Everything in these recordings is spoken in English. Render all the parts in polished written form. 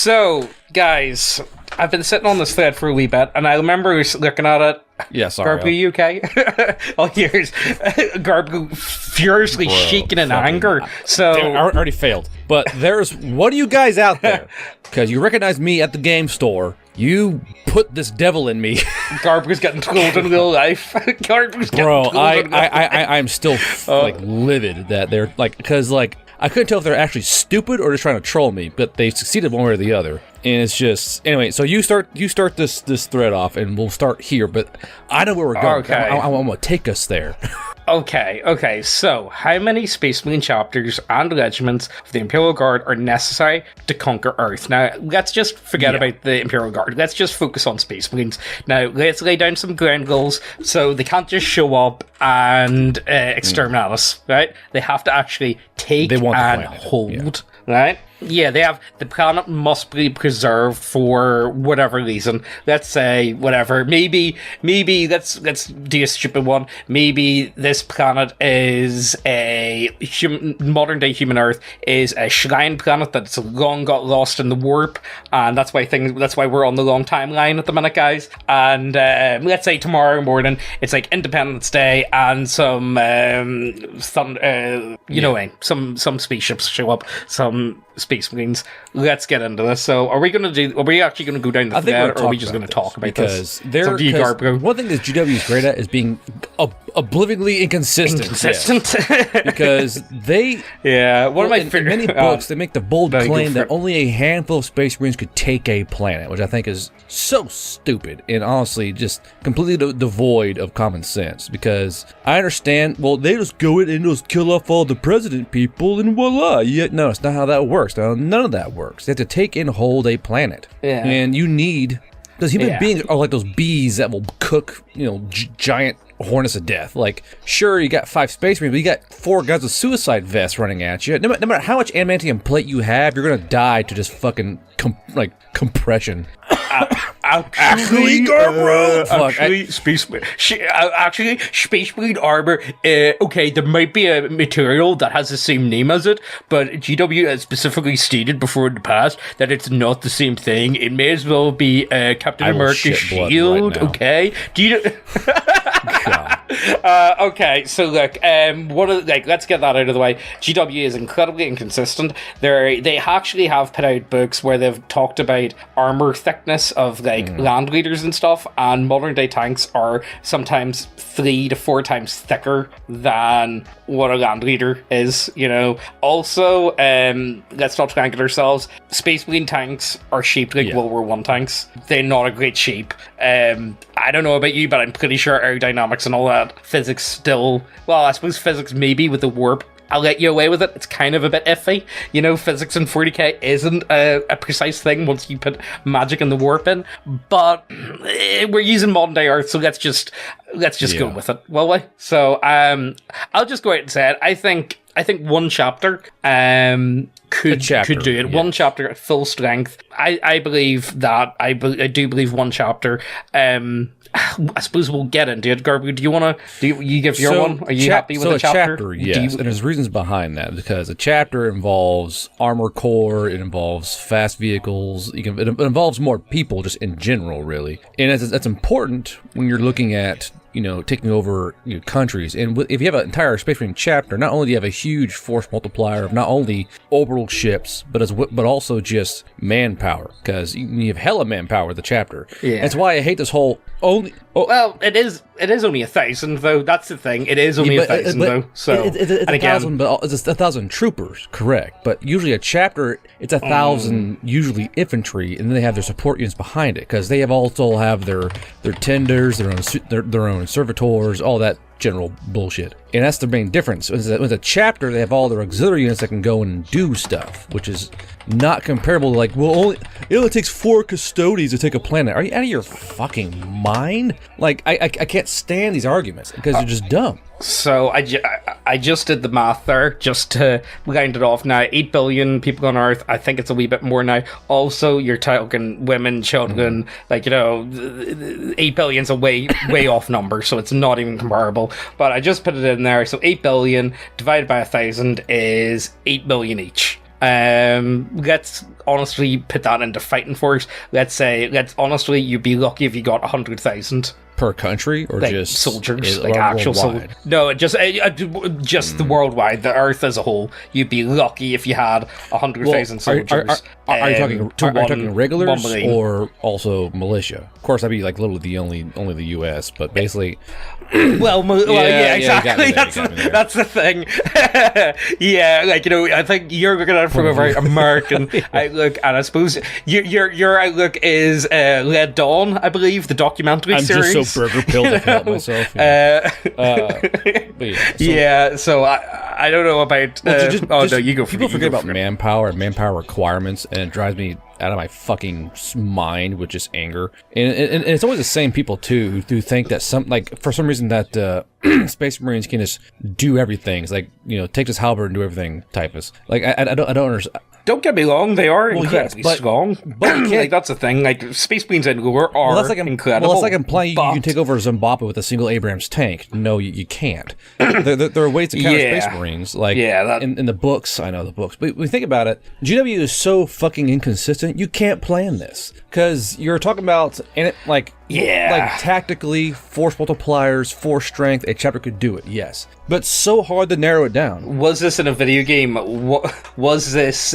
So, guys, I've been sitting on this thread for a wee bit, and I remember looking at it. Yeah, sorry. Garb, you okay? Oh, here's Garb furiously shaking in anger. So I already failed. But there's one of you guys out there, because you recognize me at the game store. You put this devil in me. Garb was getting trolled in real life. Garb was getting trolled in real life. I'm still livid that they're because I couldn't tell if they're actually stupid or just trying to troll me, but they succeeded one way or the other. And it's just anyway. So you start this thread off, and we'll start here. But I know where we're going. Okay. I'm gonna take us there. Okay. So, how many Space Marine chapters and regiments of the Imperial Guard are necessary to conquer Earth? Now, let's just forget about the Imperial Guard. Let's just focus on Space Marines. Now, let's lay down some ground rules so they can't just show up and exterminate us, right? They have to actually take and hold, right? Yeah, they have. The planet must be preserved for whatever reason. Let's say whatever. Maybe. Let's do a stupid one. Maybe this planet is a modern day human Earth is a shrine planet that's long got lost in the warp, and that's why we're on the long timeline at the minute, guys. And let's say tomorrow morning it's like Independence Day, and some some spaceships show up, some Space Marines. Let's get into this. So, are we actually going to go down the thread, or are we just going to talk about this? Because one thing that GW is great at is being obliviously inconsistent. Because they... Yeah, one of my in many books, they make the bold claim that only a handful of Space Marines could take a planet, which I think is so stupid and honestly just completely devoid of common sense. Because I understand, well, they just go in and just kill off all the president people and voila. Yet, no, it's not how that works. Now, none of that works. They have to take and hold a planet. Yeah. And you need... Because human beings are like those bees that will cook, giant hornets of death. Like, sure, you got 5 Space Marines, but you got 4 guys with suicide vests running at you. No matter how much adamantium plate you have, you're going to die to just fucking, compression. Actually, Space Marine armor. Okay, there might be a material that has the same name as it, but GW has specifically stated before in the past that it's not the same thing. It may as well be Captain America's shield. Right, okay, do you? Okay, so look, let's get that out of the way. GW is incredibly inconsistent. They actually have put out books where they've talked about armor thickness of land leaders and stuff, and modern day tanks are sometimes 3 to 4 times thicker than what a land leader is. Also, let's not triangle ourselves. Space Marine tanks are shaped like World War I tanks. They're not a great shape. I don't know about you, but I'm pretty sure aerodynamics and all that, physics still, well, I suppose physics maybe with the warp, I'll let you away with it. It's kind of a bit iffy. Physics in 40k isn't a precise thing once you put magic and the warp in, but we're using modern day Earth, so let's just go with it, will we? So I'll just go ahead and say it. I think one chapter could do it. Yes. One chapter at full strength. I believe that. I do believe one chapter. I suppose we'll get into it. Garbu, do you give your one? Are you happy with the chapter? Yes, and there's reasons behind that, because a chapter involves armor core, it involves fast vehicles, it involves more people just in general, really. And that's important when you're looking at taking over countries. And if you have an entire Space Marine chapter, not only do you have a huge force multiplier of not only orbital ships, but also just manpower, because you have hella manpower in the chapter. Yeah. That's why I hate this whole only... Well, it is only 1,000, though. That's the thing. It is only 1,000, though. So, it's 1,000, but it's 1,000 troopers, correct. But usually a chapter, it's 1,000 usually infantry, and then they have their support units behind it, because they also have their tenders, their own servitors, all that general bullshit. And that's the main difference. With a chapter, they have all their auxiliary units that can go and do stuff, which is not comparable to it only takes 4 Custodes to take a planet. Are you out of your fucking mind? I can't stand these arguments because they're just dumb. So I just did the math there just to round it off. Now 8 billion people on Earth. I think it's a wee bit more now. Also, you're talking women, children. 8 billion's a way off number, so it's not even comparable. But I just put it in there. So 8 billion divided by 1,000 is 8 million each. Let's honestly put that into fighting force. Let's honestly, you'd be lucky if you got 100,000 per country, or like just soldiers, like actual soldiers. No, just the worldwide, the Earth as a whole. You'd be lucky if you had 100,000 soldiers. Are you talking regulars or also militia? Of course, that'd be like literally only the U.S., but basically. Yeah, exactly. That's the thing. Yeah, like, you know, I think you're looking at it from a very American outlook, and I suppose your outlook is Led Dawn, I believe, the documentary series. I'm just so burger pilled to help myself. So I don't know about. You go. People forget about manpower and manpower requirements, and it drives me out of my fucking mind with just anger. And it's always the same people too who think that for some reason that Space Marines can just do everything. It's like, you know, take this halberd and do everything typus. Like I don't understand. Don't get me wrong, they are incredibly strong. But like, that's the thing. Like, Space Marines and Lure are incredible. Well, that's like implying you can take over Zimbabwe with a single Abrams tank. No, you can't. There are ways to counter Space Marines. Like, in the books, I know the books. But when you think about it, GW is so fucking inconsistent, you can't plan this. Because you're talking about, like tactically, force multipliers, force strength, a chapter could do it, yes. But so hard to narrow it down. Was this in a video game? Was this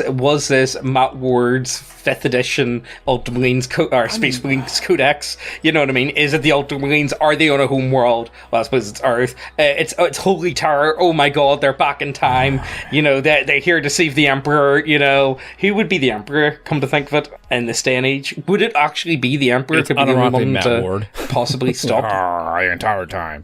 Matt Ward's 5th edition Ultramarines or Space Marines Codex? You know what I mean? Is it the Ultramarines? Are they on a home world? Well, I suppose it's Earth. It's Holy Terror. Oh my God, they're back in time. You know, they're here to save the Emperor. You know, who would be the Emperor? Come to think of it, in this day and age, would it actually be the Emperor? It's unironically Matt Ward. Possibly stop the entire time.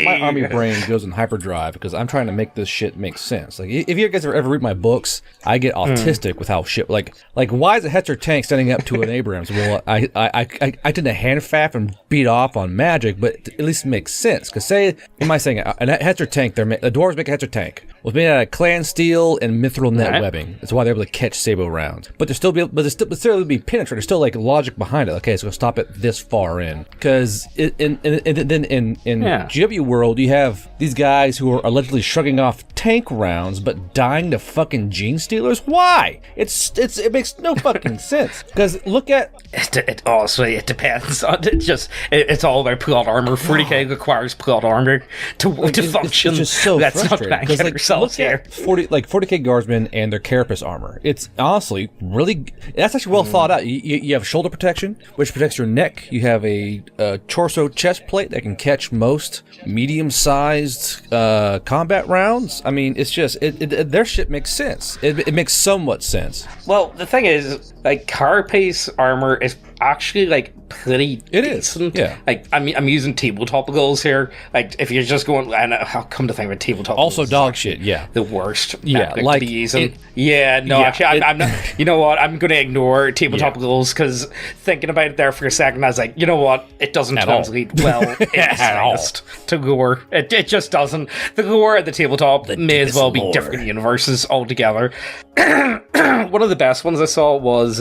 My army brain goes in hyperdrive because I'm trying to make this shit make sense. Like, if you guys ever read my books, I get autistic with how shit like why is a Hetzer tank standing up to an Abrams? Well, I tend to hand faff and beat off on magic, but at least it makes sense. Because am I saying a Hetzer tank? The dwarves make a Hetzer tank. Was made out of clan steel and mithril net webbing. That's why they're able to catch Sabo rounds. But they're still be penetrated. There's still like logic behind it. Okay, so we'll stop it this far in. Because in GW world, you have these guys who are allegedly shrugging off tank rounds, but dying to fucking gene stealers. Why? It makes no fucking sense. Because look at it depends on it. It's all about plot armor. 40k requires plot armor to function. It's just so Let's frustrating. not bang ourselves here. 40k guardsmen and their carapace armor. It's honestly really. That's actually well thought out. You have shoulder protection, which protects your neck. You have a torso chest plate that can catch most medium-sized combat rounds. I mean, it's just their shit makes sense. It makes somewhat sense. Well, the thing is, like, carapace armor is actually like pretty decent. Yeah. Like, I'm using tabletop goals here. Like, if you're just going, and I'll come to think of tabletop also goals, dog shit. Yeah. The worst. Yeah. Like to be using. Actually, I'm not. You know what? I'm going to ignore tabletop goals because thinking about it there for a second, I was like, you know what? It doesn't translate well in the slightest to lore. It just doesn't. The lore at the tabletop may as well be different universes altogether. One of the best ones I saw was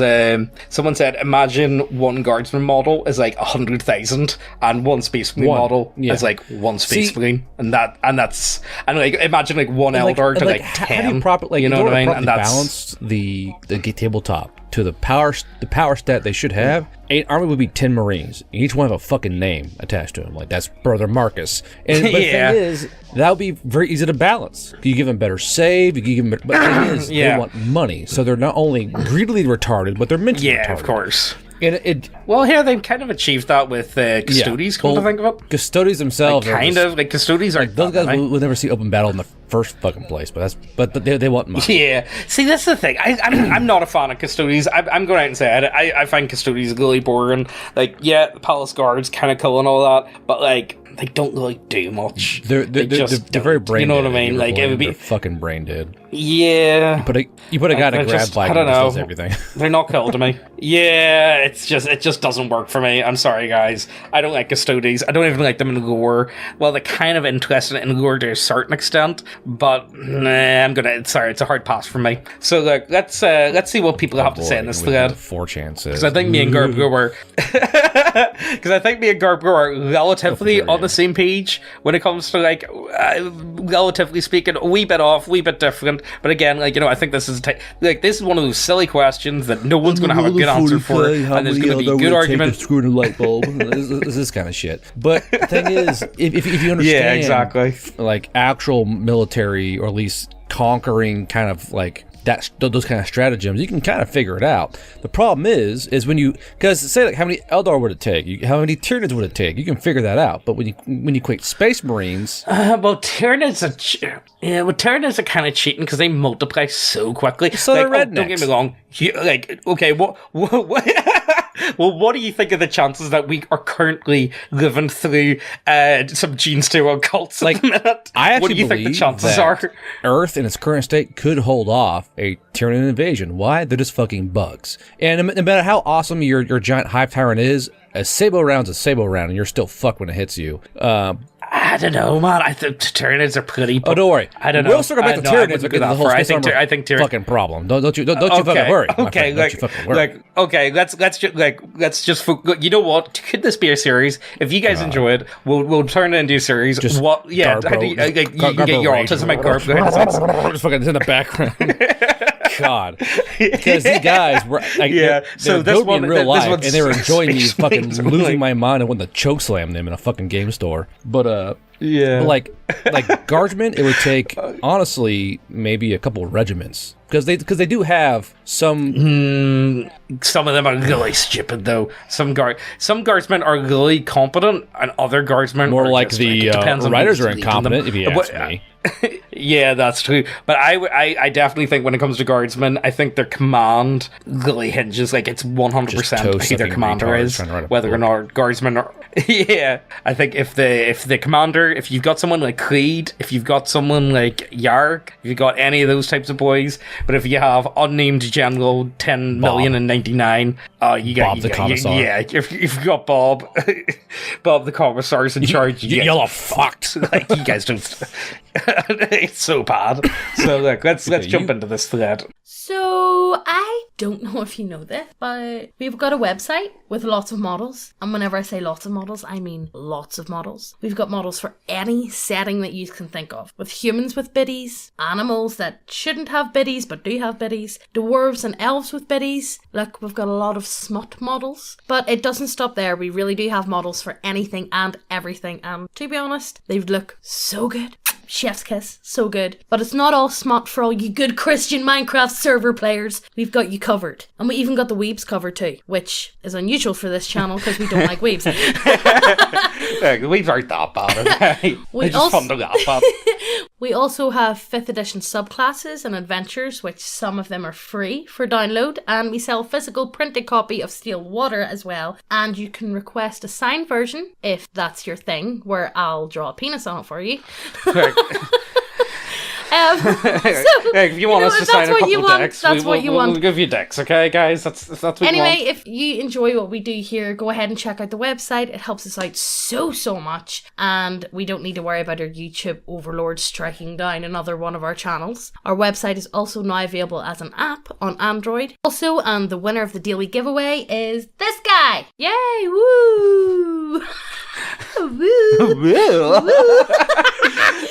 someone said, imagine one guardsman model is like 100,000 and one space marine model is like one space marine, and like imagine like one elder to like 10. How do you properly, you know what I mean? And that's balance the tabletop to the power stat they should have. An army would be 10 Marines. Each one have a fucking name attached to them. Like, that's Brother Marcus. And but the thing is, that would be very easy to balance. You give them better save. You give them, but the thing is, they want money, so they're not only greedily retarded, but they're mentally retarded. Yeah, of course. And well, here they've kind of achieved that with Custodes. Come to think of it, Custodes themselves, Custodes are those guys will never see open battle in the first fucking place. But they want money. Yeah, see, that's the thing. I'm not a fan of Custodes. I'm going out and say I find Custodes really boring. Like, yeah, the Palace Guards kind of cool and all that, but like, they don't really do much. They're very brain dead. You know what I mean? Like, it would be fucking brain dead. Yeah. You put a guy in a grab bike I don't and know. does everything. They're not cool to me. Yeah, it just doesn't work for me. I'm sorry, guys. I don't like Custodes. I don't even like them in lore. Well, they're kind of interested in lore to a certain extent, but it's a hard pass for me. So look, let's see what people have to say in this thread. 4chan says. Because I think me and Garbro are relatively on the same page when it comes to like relatively speaking, a wee bit off, a wee bit different. But again, like, you know, I think this is this is one of those silly questions that no one's going to have a good answer for, and there's going to be a good argument. Screwing a light bulb. this kind of shit. But the thing is, if you understand, yeah, exactly, like actual military or at least conquering kind of like those kind of stratagems, you can kind of figure it out. The problem is when you, because say like how many Eldar would it take, how many Tyranids would it take, you can figure that out. But when you equate Space Marines, Tyranids are kind of cheating because they multiply so quickly. So they're rednecks. Don't get me wrong. Well, what do you think of the chances that we are currently living through some gene steroid cults at the minute? I actually what do you think the chances are? Earth in its current state could hold off a Tyranid invasion. Why? They're just fucking bugs. And no matter how awesome your giant hive tyrant is, a Sabo round's a Sabo round, and you're still fucked when it hits you. I don't know, man. I think Tyranids are pretty. Oh, don't worry. I don't know. We'll circle back to Tyranids because the whole space armor I think fucking problem. Don't you fucking worry. Okay, let's just. You know what? Could this be a series? If you guys enjoy it, we'll turn it into a series. Just what? Yeah, you can get your autism and Garb. Just fucking in the background. God, because these guys were so this one in real life, and they were enjoying me fucking losing my mind and wanting to choke slam them in a fucking game store. But like Guardsmen, it would take honestly maybe a couple of regiments because they do have some. Some of them are really stupid though. Some guardsmen are really competent, and other guardsmen more are like just, the riders are incompetent. If you ask me. Yeah, that's true. But I definitely think when it comes to guardsmen, I think their command really hinges, like it's 100% who their commander is, whether or not guardsmen are. Yeah, I think if the commander, if you've got someone like Creed, if you've got someone like Yarg, if you've got any of those types of boys, but if you have unnamed general 10,099,000, you got the commissar. if you've got Bob the commissar's in charge, y'all are fucked. Like you guys don't. It's so bad. So look, let's jump into this thread. So I don't know if you know this, but we've got a website with lots of models. And whenever I say lots of models, I mean lots of models. We've got models for any setting that you can think of. With humans with biddies, animals that shouldn't have biddies but do have biddies, dwarves and elves with biddies. Look, we've got a lot of smut models. But it doesn't stop there. We really do have models for anything and everything. And to be honest, they look so good. Chef's kiss, so good. But it's not all smut for all you good Christian Minecraft server players. We've got you covered. And we even got the weebs covered too, which is unusual for this channel because we don't like weebs. The weebs aren't that bad, okay? They're just fun to laugh at. We also have 5th edition subclasses and adventures, which some of them are free for download, and we sell a physical printed copy of Steel Water as well, and you can request a signed version if that's your thing, where I'll draw a penis on it for you. If you want us to sign a couple of decks, we'll give you decks, okay, guys? That's what we want. Anyway, if you enjoy what we do here, go ahead and check out the website. It helps us out so much, and we don't need to worry about our YouTube overlord striking down another one of our channels. Our website is also now available as an app on Android. Also, and the winner of the daily giveaway is this guy! Yay! Woo!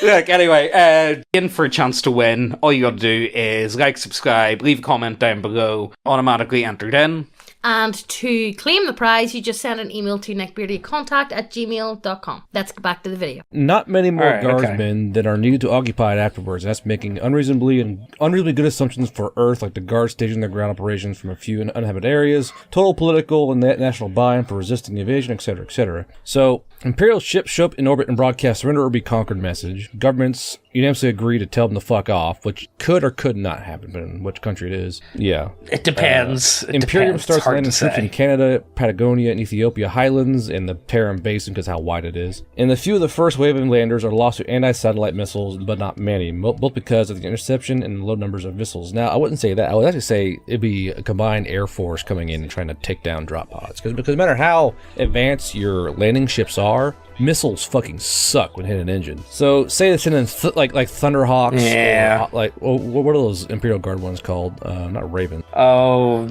Look, anyway, in for a chance to win, all you gotta do is like, subscribe, leave a comment down below, automatically entered in. And to claim the prize, you just send an email to neckbeardiacontact@gmail.com. Let's get back to the video. Not many more guardsmen that are needed to occupy it afterwards. That's making unreasonably good assumptions for Earth, like the guards staging their ground operations from a few uninhabited areas, total political and national buy-in for resisting the invasion, etc., etc. So, Imperial ships show up in orbit and broadcast surrender or be conquered message. Governments unanimously agree to tell them to fuck off, which could or could not happen, depending on which country it is. Yeah. It depends. Imperium starts landing troops in Canada, Patagonia, and Ethiopia Highlands, and the Tarim Basin because how wide it is. And a few of the first wave of landers are lost to anti-satellite missiles, but not many, both because of the interception and the low numbers of missiles. Now, I wouldn't say that. I would actually say it'd be a combined air force coming in and trying to take down drop pods. Because no matter how advanced your landing ships are, missiles fucking suck when hitting an engine. So say they're sending like Thunderhawks. Yeah. What are those Imperial Guard ones called? Not Raven. Oh,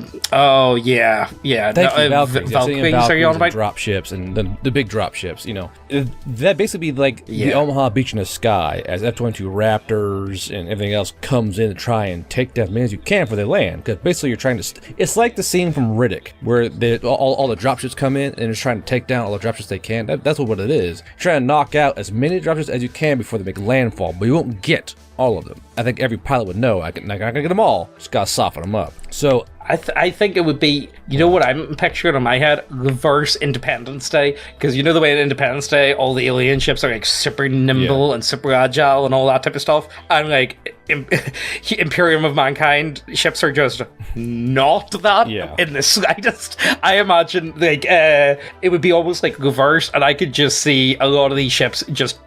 yeah. Thank you, Valkyries. Valkyries are you on about? Drop ships and the big drop ships. That basically be like the Omaha Beach in the sky as F-22 Raptors and everything else comes in to try and take down as many as you can before they land. Because basically you're trying to. It's like the scene from Riddick where all the dropships come in and it's trying to take down all the dropships they can. That's what it is. You're trying to knock out as many dropships as you can before they make landfall, but you won't get all of them. I think every pilot would know. I'm not gonna get them all. Just gotta soften them up. So I think it would be, you know what I'm picturing in my head? Reverse Independence Day. Because you know the way in Independence Day, all the alien ships are like super nimble and super agile and all that type of stuff. And like Imperium of Mankind ships are just not that in the slightest. I imagine like it would be almost like reverse, and I could just see a lot of these ships just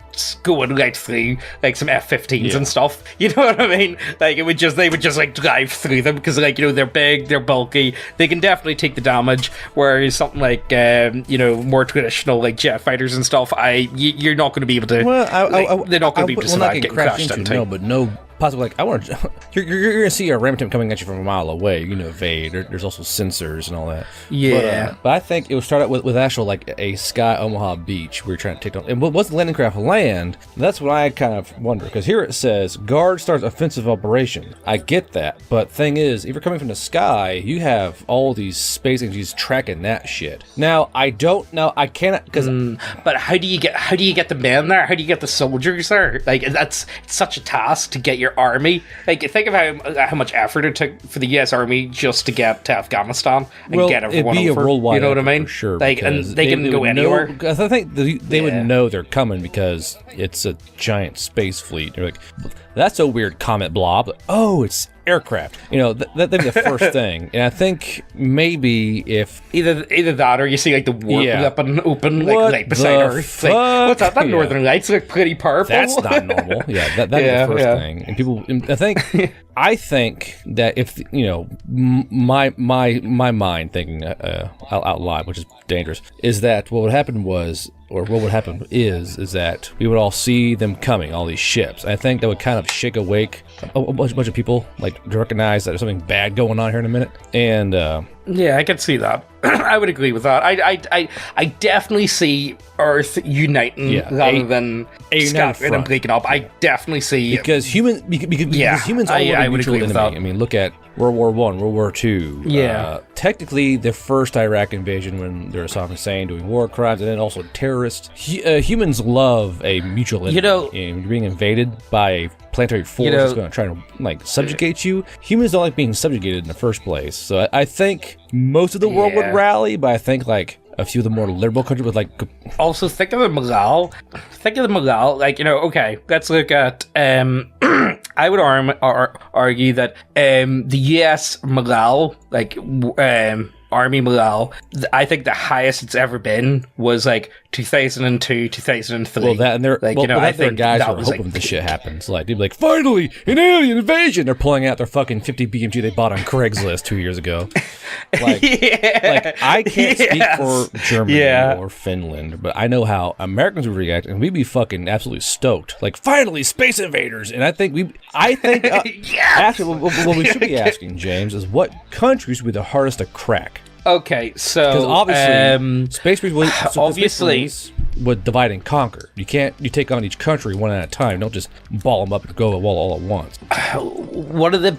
going right through like some F-15s and stuff. You know what I mean? Like they would just like drive through them because like they're big, they're bulky, they can definitely take the damage. Whereas something like more traditional like jet fighters and stuff, you're not going to be able to. Well, they're not going to be able to survive getting crashed into. No, but no. Possibly, like I want to. You're gonna see a Remington coming at you from a mile away. Evade. There's also sensors and all that. Yeah, but I think it would start out with actual like a Sky Omaha Beach where you're trying to take down. And once the landing craft land, that's what I kind of wonder because here it says Guard starts offensive operation. I get that, but thing is, if you're coming from the sky, you have all these space agencies tracking that shit. Now I cannot because. But how do you get the men there? How do you get the soldiers there? Like it's such a task to get your army. Like think of how much effort it took for the U.S. Army just to get to Afghanistan and get everyone it'd be over. A worldwide you know what I mean? For sure. Like, and they can go anywhere. I think they would know they're coming because it's a giant space fleet. You're like, that's a weird comet blob. Oh, it's aircraft. That'd be the first thing. And I think maybe if either that or you see like the warp weapon open like beside Earth. Like, what's that? That Northern Lights look pretty purple. That's not normal. That'd be the first thing. And people, I think that if my mind thinking out loud, which is dangerous, is that what would happen is that we would all see them coming, all these ships. I think that would kind of shake awake a bunch of people, like to recognize that there's something bad going on here in a minute. And yeah, I can see that. I would agree with that. I definitely see Earth uniting rather than scattering and breaking up. I definitely see because humans are mutual enemy. I mean, look at World War I, World War II. Yeah. Technically, the first Iraq invasion when there was Saddam Hussein doing war crimes, and then also terrorists. Humans love a mutual enemy. And you're being invaded by a planetary force that's going to try to subjugate you. Humans don't like being subjugated in the first place. So I think most of the world would rally, but I think like a few of the more liberal countries would like. Also, think of the morale. Like okay, let's look at. I would argue that the U.S. morale, like army morale, I think the highest it's ever been was like 2002, 2003. Well, that and they're I think guys are hoping this shit happens. Like they'd be like, finally, an alien invasion. They're pulling out their fucking 50 BMG they bought on Craigslist 2 years ago. Like I can't speak for Germany or Finland, but I know how Americans would react, and we'd be fucking absolutely stoked. Like, finally, space invaders. And I think actually, what we should be asking, James, is what countries would be the hardest to crack? Okay, so because obviously, space marines would divide and conquer. You take on each country one at a time. Don't just ball them up and go all at once. One of the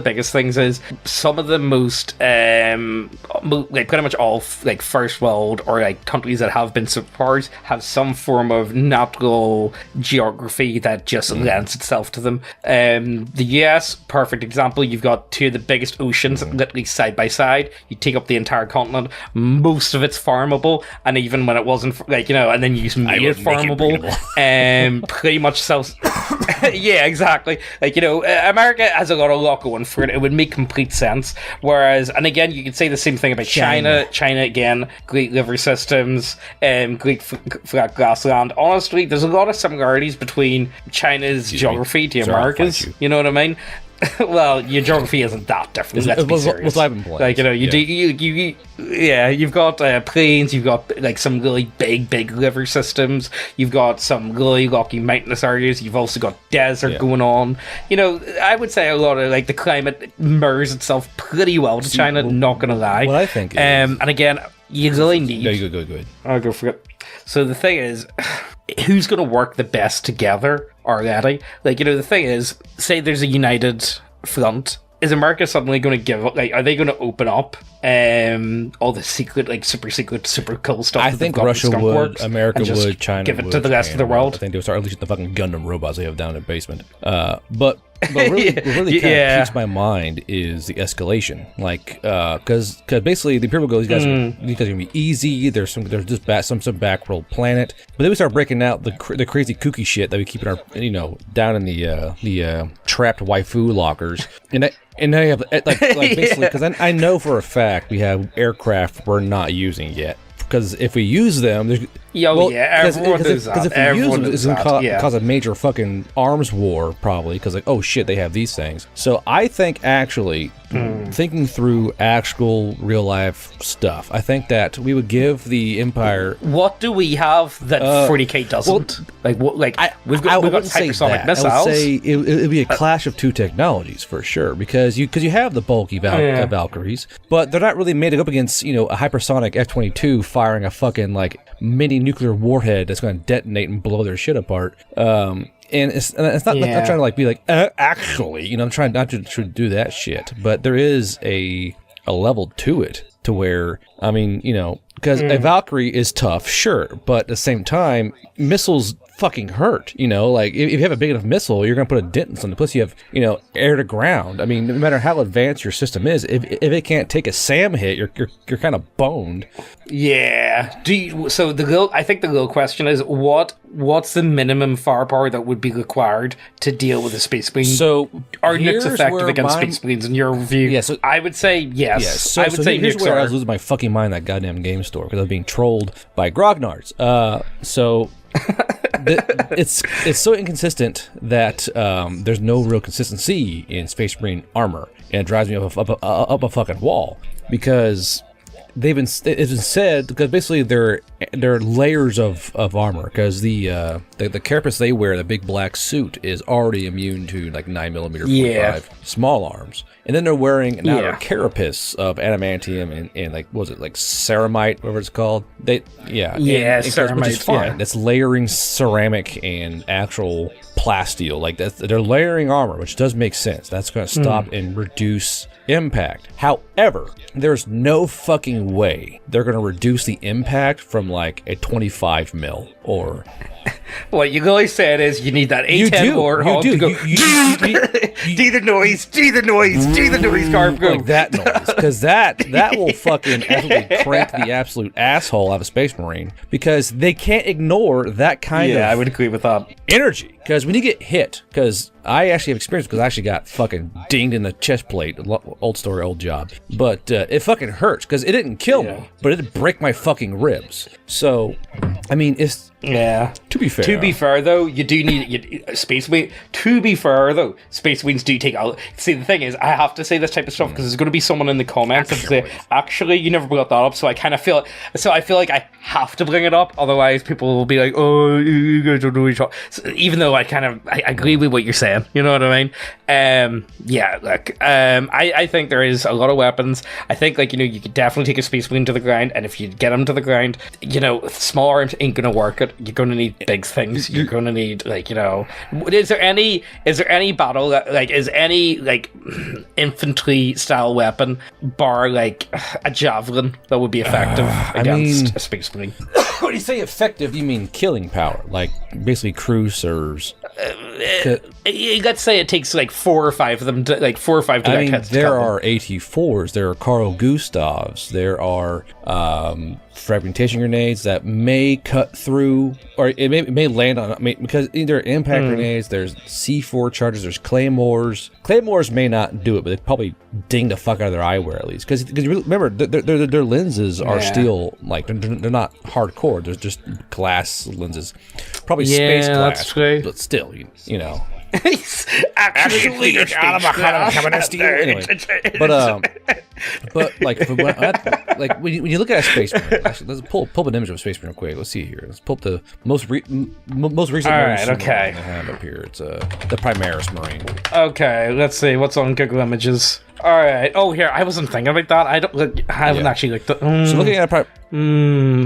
biggest things is some of the most like pretty much all like first world or like countries that have been superpowers have some form of natural geography that just lends itself to them. The US, perfect example. You've got two of the biggest oceans literally side by side. You take up the entire continent. Most of it's farmable, and even when it wasn't, like like, you know, and then you just made it farmable, and pretty much self. Yeah, exactly. Like, you know, America has a lot going for it. It would make complete sense. Whereas, and again, you could say the same thing about China. China again, great liver systems, great flat grassland. Honestly, there's a lot of similarities between China's geography to America's. You know what I mean? Well, your geography isn't that different. Let's be serious. Like, you know, you've got plains, you've got like some really big river systems, you've got some really rocky mountainous areas, you've also got desert going on. You know, I would say a lot of like the climate mirrors itself pretty well to China. Not gonna lie. What I think, and again, you really need. No, you go ahead. I'll go for it. So the thing is, who's going to work the best together already? Like, you know, the thing is, say there's a united front. Is America suddenly going to give up? Like, are they going to open up all the secret, like super secret, super cool stuff? I think Russia would, America would, China give it would, to the rest of the world. I think they would start unleashing the fucking Gundam robots they have down in the basement. But really, what really kind of keeps my mind is the escalation. Like, because basically the Imperial Guard, these guys are gonna be easy. There's just some backworld planet, but then we start breaking out the crazy kooky shit that we keep in our, you know, down in the trapped waifu lockers, and now you have like basically, because I know for a fact we have aircraft we're not using yet. Because if we use them, everyone does that. Because if we use them, it's going to cause a major fucking arms war, probably. Because like, oh shit, they have these things. So I think actually, thinking through actual real life stuff, I think that we would give the Empire. What do we have that 40K doesn't? We've got hypersonic missiles. I would say it would be a clash of two technologies for sure. Because you have the bulky Valkyries, but they're not really made up against, you know, a hypersonic F-22 firing a fucking like mini nuclear warhead that's going to detonate and blow their shit apart. And it's not like I'm trying to like be like actually, you know, I'm trying not to do that shit, but there is a level to it to where, I mean, you know, because a Valkyrie is tough, sure, but at the same time, missiles fucking hurt, you know, like if you have a big enough missile, you're gonna put a dent in something. Plus you have, you know, air to ground. I mean, no matter how advanced your system is, if it can't take a SAM hit, you're kind of boned. Yeah. I think the real question is what's the minimum firepower that would be required to deal with a space marine? So are nukes effective against space marines in your view? Yeah, so I would say yes. Yeah, so, I would say here's where I was losing my fucking mind in that goddamn game store because I was being trolled by grognards. It's so inconsistent that there's no real consistency in Space Marine armor, and it drives me up a fucking wall because it's been said because basically they're layers of armor because the carapace they wear, the big black suit, is already immune to like 9mm 45 small arms, and then they're wearing an outer carapace of adamantium and like what was it, like ceramite, whatever it's called. Ceramite, which is fine. That's layering ceramic and actual plasteel, like they're layering armor, which does make sense. That's going to stop and reduce impact. However, there's no fucking way they're going to reduce the impact from like a 25 mil or. What you really said is you need that A10 warthog to go. Do the noise, Garb. Like that noise, because that will fucking absolutely crank the absolute asshole out of a Space Marine because they can't ignore that kind of. Yeah, I would agree with that. Energy, because when you get hit, because I actually have experience because I actually got fucking dinged in the chest plate. Old story, old job. But it fucking hurts because it didn't kill me, but it did break my fucking ribs. So, I mean, it's. Yeah. To be fair, though, you do need Space Marines. To be fair, though, Space Marines do take out. See, the thing is, I have to say this type of stuff because there's going to be someone in the comments that say, "Actually, you never brought that up." So I kind of feel. So I feel like I have to bring it up, otherwise people will be like, "Oh, you guys don't know each other." So even though I agree with what you're saying, you know what I mean? I think there is a lot of weapons. I think you could definitely take a Space Marine to the ground, and if you get him to the ground, small arms ain't going to work it. You're going to need big things. You're going to need is there any battle is any infantry style weapon bar a javelin that would be effective against a Space Marine? When you say effective, you mean killing power, like basically cruisers? let's say it takes like 4 or 5 of them, direct hits. There are AT-4s, there are Carl Gustavs, there are fragmentation grenades that may cut through, or it may land on, because either impact grenades, there's C4 charges, there's claymores. Claymores may not do it, but they probably ding the fuck out of their eyewear at least. Because remember, their lenses are still, like, they're not hardcore, they're just glass lenses. Probably space glass, that's true. But still, you know. Actually, it's out of anyway. But like, when you look at a space marine, actually, let's pull up an image of a space marine real quick. Let's see here. Let's pull up the most recent. All right, okay. I have up here. It's the Primaris Marine. Okay, let's see what's on Google Images. All right. Oh, here, I wasn't thinking about that. I haven't actually looked at. So looking at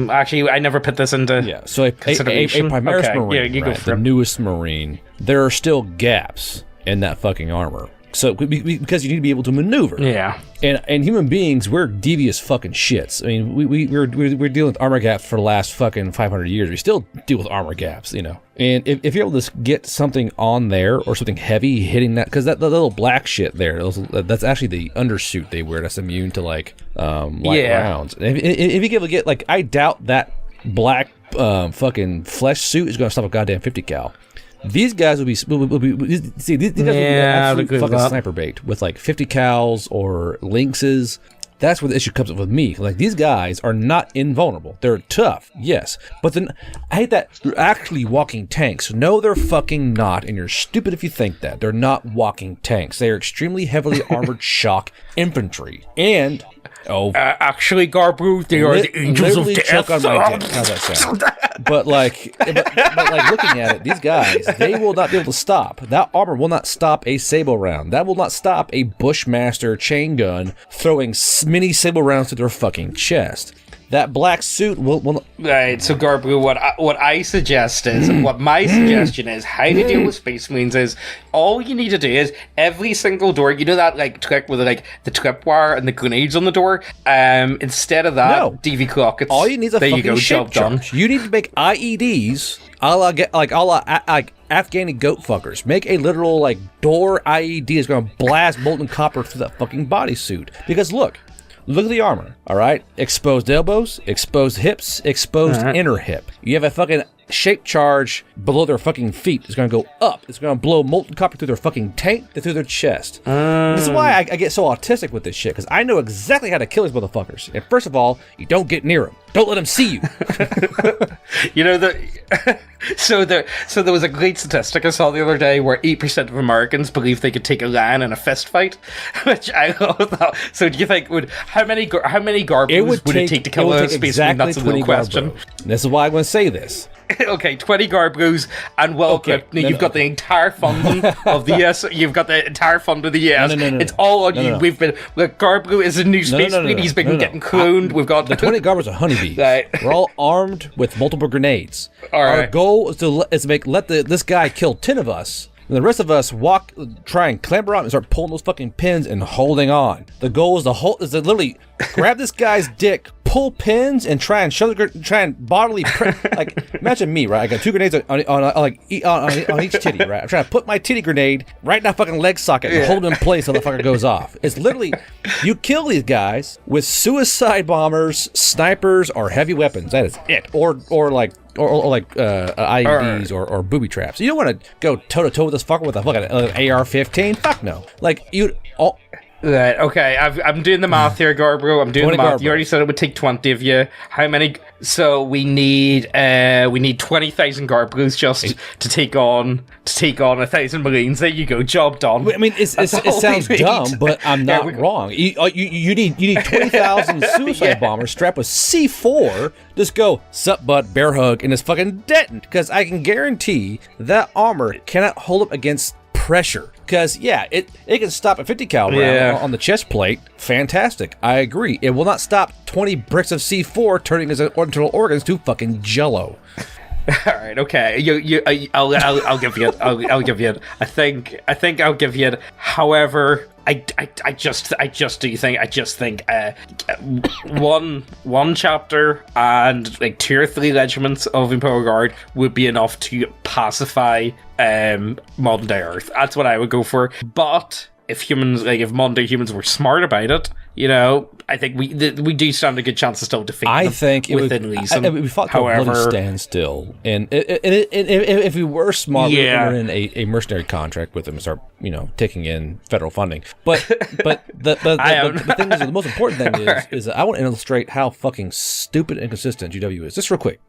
actually, I never put this into So consideration. A Primaris Marine, you go for the newest Marine. There are still gaps in that fucking armor. So because you need to be able to maneuver. Yeah. And human beings, we're devious fucking shits. I mean, we're dealing with armor gaps for the last fucking 500 years. We still deal with armor gaps, you know. And if you're able to get something on there or something heavy hitting that, because that little black shit there, that's actually the undersuit they wear that's immune to like light rounds. And if you're able to get, like, I doubt that black fucking flesh suit is going to stop a goddamn 50 cal. These guys will be these guys will be absolute fucking sniper bait with like 50 cals or lynxes. That's where the issue comes up with me. Like, these guys are not invulnerable. They're tough, yes, but then I hate that they're actually walking tanks. No, they're fucking not, and you're stupid if you think that. They're not walking tanks. They are extremely heavily armored shock infantry, and actually, Garbru, they are the angels of death. Choke on my dick. How's that sound? But like looking at it, these guys, they will not be able to stop. That armor will not stop a sable round. That will not stop a Bushmaster chain gun throwing mini sable rounds to their fucking chest. That black suit will Right, so Garbru, what I suggest is, what my suggestion is, how to deal with Space Marines is, all you need to do is, every single door, you know that, like, trick with, like, the tripwire and the grenades on the door? Instead of that, DV Crockets. All you need is a fucking shape charge. You need to make IEDs, a la Afghani goat fuckers. Make a literal, like, door IED that's going to blast molten copper through that fucking bodysuit. Because look at the armor, all right? Exposed elbows, exposed hips, exposed inner hip. You have a fucking shape charge below their fucking feet. It's going to go up. It's going to blow molten copper through their fucking tank and through their chest. This is why I get so autistic with this shit, because I know exactly how to kill these motherfuckers. And first of all, you don't get near them. Don't let them see you. You know, so there was a great statistic I saw the other day where 8% of Americans believe they could take a lion in a fist fight, which I love. So do you think how many Garbus would it take to kill a Space Marine? That's a real question. This is why I'm going to say this. Okay, 20 Garbus, and you've got the entire funding of the US. You've got the entire fund of the US. No. It's all on you. We've been Garbu is a new Space Marine. He's been getting cloned. We've got the 20 Garbus are honeybees. Right. We're all armed with multiple grenades. Our goal is to let this guy kill 10 of us. And the rest of us try and clamber out and start pulling those fucking pins and holding on. The goal is to literally grab this guy's dick, pull pins, and try and bodily like, imagine me, right? I got 2 grenades on each titty, right? I'm trying to put my titty grenade right in that fucking leg socket and hold it in place so the fucker goes off. It's literally, you kill these guys with suicide bombers, snipers, or heavy weapons. That is it. Or IEDs or booby traps. You don't want to go toe to toe with this fucker with a fucking AR-15. Fuck no. Like Right, okay, I'm doing the math here, Garbro. I'm doing the math. You already said it would take 20 of you. How many? So we need 20,000 Garbros just to take on 1,000 Marines. There you go, job done. I mean, it sounds dumb, but I'm not wrong. You need 20,000 suicide bombers strapped with C4. Just go, sup bud, bear hug, and just fucking detonate. Because I can guarantee that armor cannot hold up against pressure. Because, it can stop a 50 cal round on the chest plate. Fantastic. I agree. It will not stop 20 bricks of C4 turning his internal organs to fucking jello. All right, okay. I'll give you it. I'll give you it. I think I'll give you it. However, I just think one chapter and like 2 or 3 regiments of Imperial Guard would be enough to pacify modern day Earth. That's what I would go for. But if modern day humans were smart about it, you know, I think we do stand a good chance to still defeat them within reason. We fought to a bloody standstill, and if we were smart, we would enter in a mercenary contract with them and start, you know, taking in federal funding. But the thing is, the most important thing is I want to illustrate how fucking stupid and inconsistent GW is. Just real quick.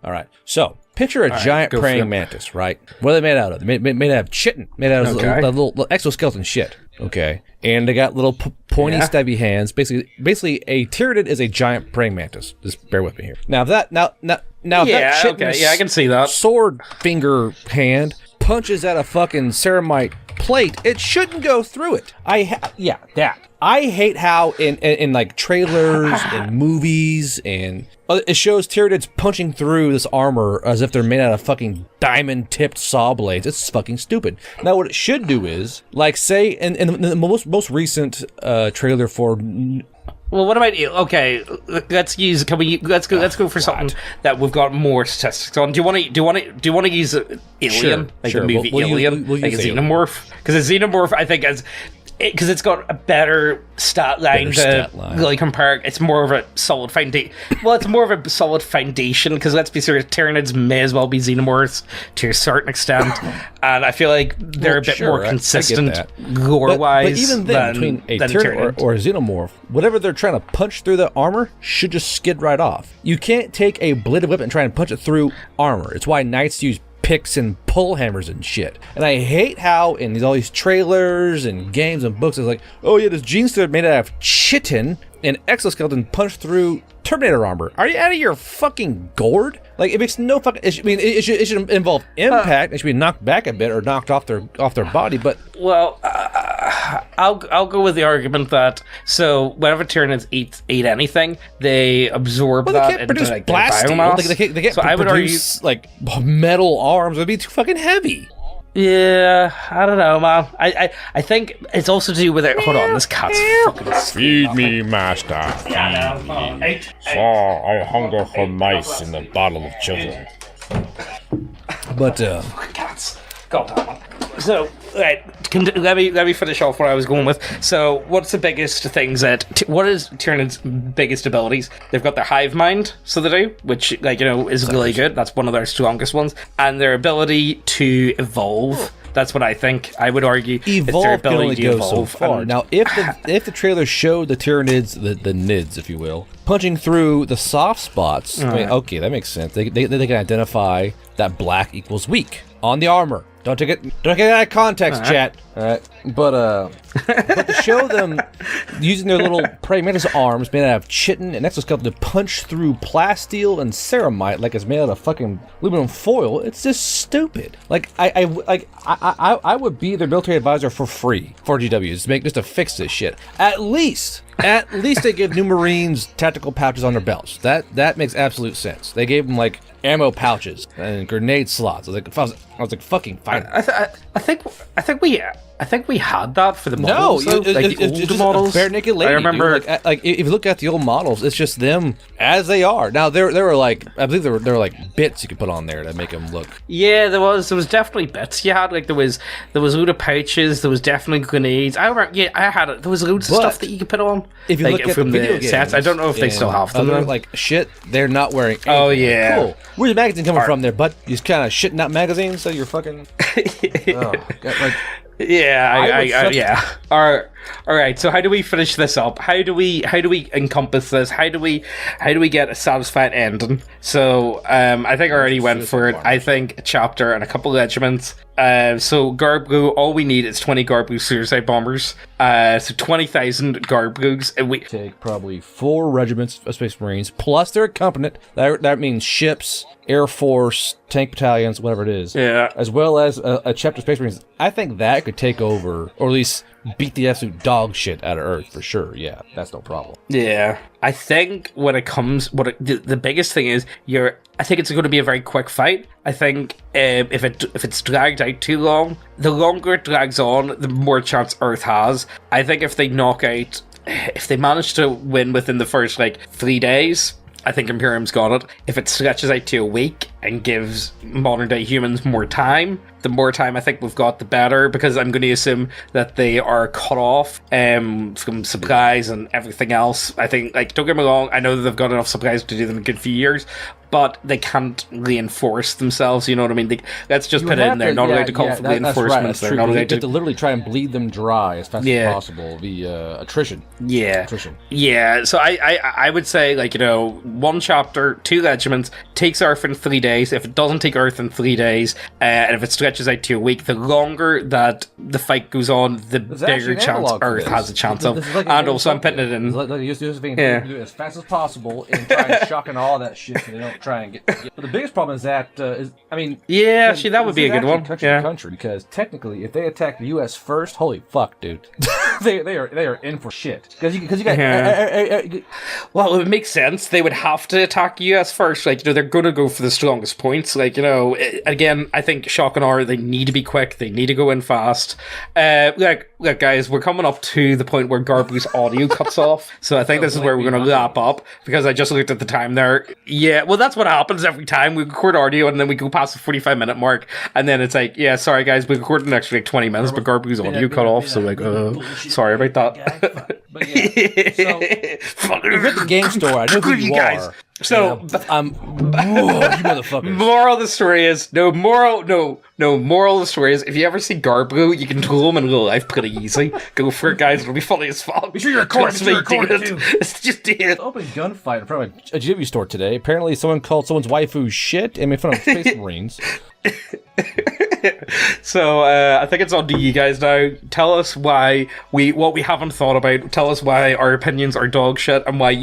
All right. So picture a giant praying mantis, right? What are they made out of? They're made out of chitin, made out of little exoskeleton shit. Okay, and they got little pointy, stabby hands. Basically, a Tyranid is a giant praying mantis. Just bear with me here. Now that I can see that sword finger hand punches at a fucking ceramite plate. It shouldn't go through it. I hate how in like trailers and movies and it shows Tyranids punching through this armor as if they're made out of fucking diamond-tipped saw blades. It's fucking stupid. Now, what it should do is, like, say, in the most recent trailer for. Well, what about you? Okay, let's go for something that we've got more statistics on. Do you want to use Alien, the movie Alien, like a xenomorph? Because a xenomorph, I think, because it's got a better stat line to really compare. It's more of a solid foundation. Well, it's more of a solid foundation because let's be serious, Tyranids may as well be xenomorphs to a certain extent, and I feel like they're a bit more consistent lore-wise. But even then, between a Tyranid or a xenomorph, whatever they're trying to punch through the armor should just skid right off. You can't take a bladed weapon and try and punch it through armor. It's why knights use picks and pull hammers and shit. And I hate how in all these trailers and games and books it's like, oh yeah, this gene stud made out of chitin and exoskeleton punched through Terminator armor. Are you out of your fucking gourd? Like, it makes no fucking. It should involve impact. It should be knocked back a bit or knocked off their body. But I'll go with the argument that whenever Tyranids eat anything, they absorb that into like biomass. They can't I would produce like metal arms. It'd be too fucking heavy. Yeah, I don't know, man. I think it's also to do with it. Hold on, this cat's fucking. Feed me, master. Feed me. For I hunger for mice in the bottle of children. But fucking cats. God damn it. So, right, let me finish off what I was going with. So, what's the biggest things what is Tyranid's biggest abilities? They've got their hive mind, so they do, which, like, you know, is really good. That's one of their strongest ones. And their ability to evolve. That's what I think. I would argue. Evolve can only go so far. Now, if the trailer showed the Tyranids, the nids, if you will, punching through the soft spots, I mean, okay, that makes sense. They can identify that black equals weak on the armor. Don't take it out of context, chat. All right, but to show them using their little praying mantis arms made out of chitin and exoskeleton to punch through plasteel and ceramite like it's made out of fucking aluminum foil, it's just stupid. Like I would be their military advisor for free for GWs just to fix this shit. At least they give new Marines tactical pouches on their belts. That makes absolute sense. They gave them like ammo pouches and grenade slots. I was like fucking fine. I think we had that for the models. No, the old models. Bare naked lady. I remember, like if you look at the old models, it's just them as they are. Now there were like, I believe there were like bits you could put on there to make them look. Yeah, there was definitely bits you had. Like there was load of pouches. There was definitely grenades. I remember. Yeah, I had it. There was loads of stuff that you could put on. If you look at from the video games, sets, I don't know if they still have them. They're like shit. They're not wearing anything. Oh yeah. Cool. Where's the magazine coming from there, bud? You just kind of shitting out magazines so you're fucking. Yeah. All right. So how do we finish this up? How do we encompass this? How do we get a satisfied ending? So I think I already went for it. I think a chapter and a couple of regiments. So Garblu, all we need is 20 Garblu suicide bombers. So 20,000 Garblu's. And we take probably 4 regiments of Space Marines plus their accompaniment. That means ships, Air Force, tank battalions, whatever it is. Yeah. As well as a chapter of Space Marines. I think that could take over, or at least beat the absolute dog shit out of Earth for sure. Yeah, that's no problem. Yeah, I think when it comes, the biggest thing is I think it's going to be a very quick fight. I think if it's dragged out too long, the longer it drags on, the more chance Earth has. I think if they manage to win within the first 3 days, I think Imperium's got it. If it stretches out to a week and gives modern day humans more time, the more time I think we've got, the better, because I'm going to assume that they are cut off from supplies and everything else. I think, don't get me wrong, I know that they've got enough supplies to do them a good few years, but they can't reinforce themselves, you know what I mean? Let's just put it in there, not allowed to call for reinforcements. They're not allowed to literally try and bleed them dry as fast as possible via attrition. Yeah. So I would say, one chapter, 2 regiments, takes Earth in 3 days. If it doesn't take Earth in 3 days, and if it stretches out to a week, the longer that the fight goes on, the bigger chance Earth has a chance of. And also, I'm putting it in. Do it as fast as possible and try and shock and all that shit, so they don't try and get. But the biggest problem is that actually, that would be a good one. Country, because technically, if they attack the U.S. first, holy fuck, dude, they are in for shit. Because you got. Well, it makes sense. They would have to attack the U.S. first. They're going to go for the strongest points. Again, I think shock and awe, they need to be quick. They need to go in fast. Look, guys, we're coming up to the point where Garbu's audio cuts off. So I think this is where we're going to wrap up, because I just looked at the time there. Yeah, well, that's what happens every time. We record audio and then we go past the 45-minute mark. And then it's sorry, guys, we recorded an extra 20 minutes, but Garbu's audio cut off. So, sorry about that. But yeah, so you're at the game store. I know who you guys are. So I'm you motherfuckers. Moral of the story is moral of the story is, if you ever see Garbu, you can troll him in real life pretty easy. Go for it, guys. It'll be funny as fuck. Be sure you're recording too. It's just it. Open gunfight in front of a GW store today. Apparently, someone called someone's waifu shit and made fun of Space Marines. So I think it's on to you guys now. Tell us what we haven't thought about. Tell us why our opinions are dog shit, and why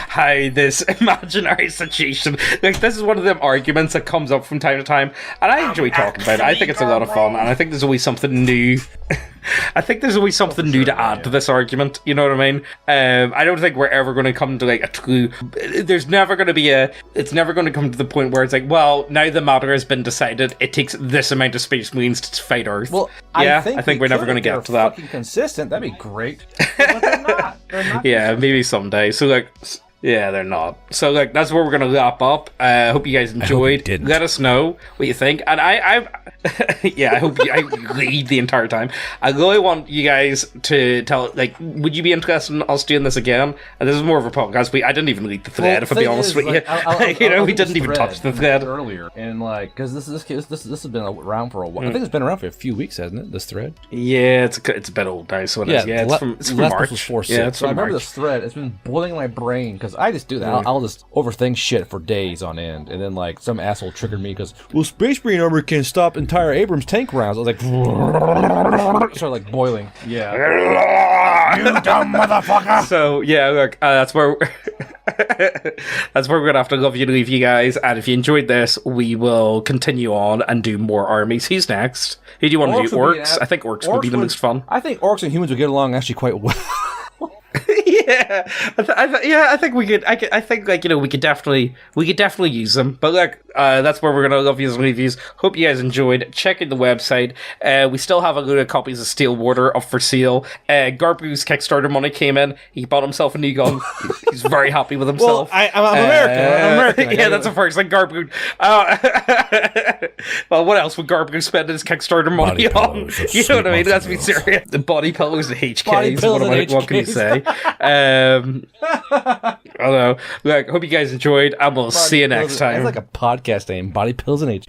how this imaginary situation, this is one of them arguments that comes up from time to time, and I enjoy talking about it. I think it's a lot of fun, and I think there's always something new. I think there's always something new to add to this argument. You know what I mean? I don't think we're ever going to come to a true. There's never going to be it's never going to come to the point where it's well, now the matter has been decided. It takes this amount of Space Marines to fight Earth. Well, I think we're never going to get to that. Fucking consistent. That'd be great. But they're not. Yeah, maybe someday. So yeah, they're not. So that's where we're gonna wrap up. I hope you guys enjoyed. Let us know what you think. And I hope I read the entire time. I really want you guys to tell. Would you be interested in us doing this again? And this is more of a podcast. I didn't even read the thread. If I'll be honest with you, we didn't even touch the thread earlier. And because this has been around for a while. I think it's been around for a few weeks, hasn't it? This thread. Yeah, it's a bit old now. So it's from March. So I remember this thread. It's been boiling in my brain because I just do that. I'll just overthink shit for days on end, and then some asshole triggered me because Space Marine armor can stop entire Abrams tank rounds. I was started boiling. Yeah. You dumb motherfucker. So yeah, look, that's where we're gonna have to love you to leave you guys. And if you enjoyed this, we will continue on and do more armies. Who's next? Who do you want to do? Orcs? I think orcs would be the most fun. I think orcs and humans would get along actually quite well. Yeah, I think we could. I think we could definitely use them. But that's where we're gonna love you and reviews. Hope you guys enjoyed. Check out the website. We still have a load of copies of Steelwater up for sale. Garbu's Kickstarter money came in. He bought himself a new gun. He's very happy with himself. Well, I'm American. Yeah, that's a first. Garbu. Well, what else would Garbu spend his Kickstarter money on? You know what I mean? Let's be serious. The body pillows and HKs. What can you say? I don't know. Hope you guys enjoyed, and we'll see you next time. That's like a podcast name, Body Pills and H.